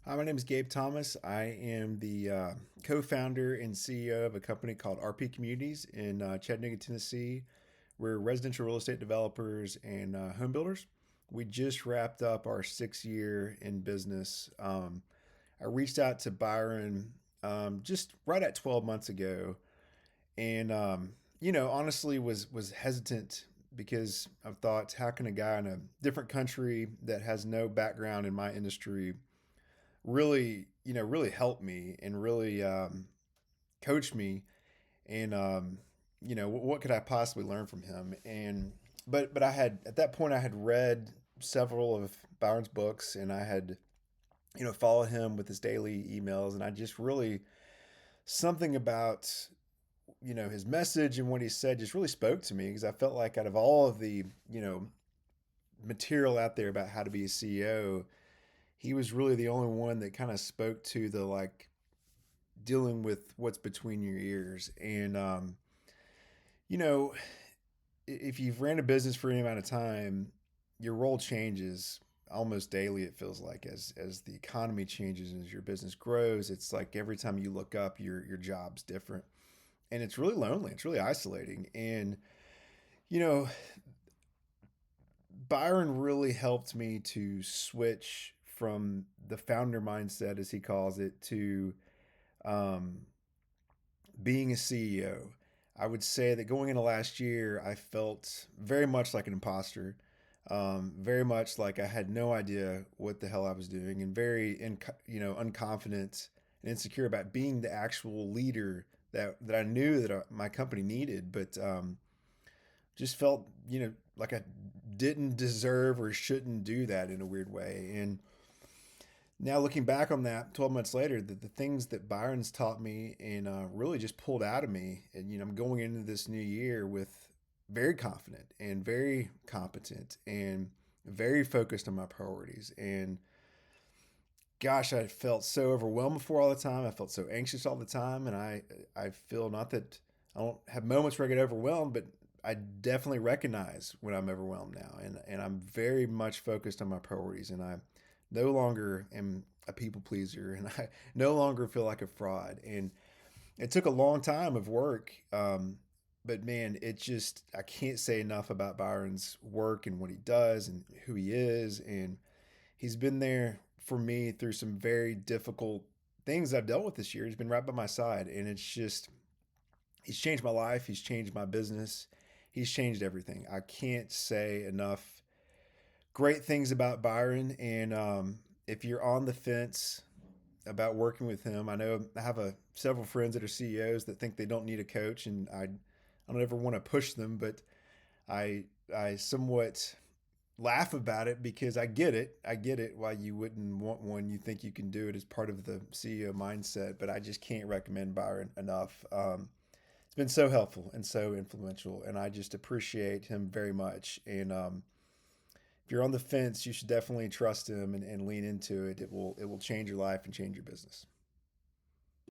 Hi, my name is Gabe Thomas. I am the co-founder and CEO of a company called RP Communities in Chattanooga, Tennessee. We're residential real estate developers and home builders. We just wrapped up our 6 year in business. I reached out to Byron just right at 12 months ago, and honestly, was hesitant because I thought, how can a guy in a different country that has no background in my industry really helped me and really coached me. And what could I possibly learn from him? And but I had at that point I had read several of Byron's books, and I had followed him with his daily emails, and I just really something about his message and what he said just really spoke to me, because I felt like out of all of the material out there about how to be a CEO, he was really the only one that kind of spoke to the like dealing with what's between your ears. And you know, if you've ran a business for any amount of time, your role changes almost daily. It feels like as the economy changes and as your business grows, it's like every time you look up, your job's different, and it's really lonely. It's really isolating. And you know, Byron really helped me to switch from the founder mindset, as he calls it, to um, being a CEO. I would say that going into last year, I felt very much like an imposter, very much like I had no idea what the hell I was doing, and unconfident and insecure about being the actual leader that I knew that my company needed, but just felt like I didn't deserve or shouldn't do that in a weird way. And now looking back on that 12 months later, the things that Byron's taught me and really just pulled out of me, and I'm going into this new year with very confident and very competent and very focused on my priorities. And gosh, I felt so overwhelmed before all the time. I felt so anxious all the time, and I feel, not that I don't have moments where I get overwhelmed, but I definitely recognize when I'm overwhelmed now, and I'm very much focused on my priorities, and I no longer am a people pleaser, and I no longer feel like a fraud. And it took a long time of work, but man, it just, I can't say enough about Byron's work and what he does and who he is. And he's been there for me through some very difficult things I've dealt with this year. He's been right by my side, and it's just, he's changed my life. He's changed my business. He's changed everything. I can't say enough great things about Byron. And if you're on the fence about working with him, I know I have several friends that are CEOs that think they don't need a coach, and I don't ever want to push them, but I somewhat laugh about it because I get it. I get it why you wouldn't want one. You think you can do it as part of the CEO mindset, but I just can't recommend Byron enough. It's been so helpful and so influential, and I just appreciate him very much. And if you're on the fence, you should definitely trust him and lean into it. It will change your life and change your business.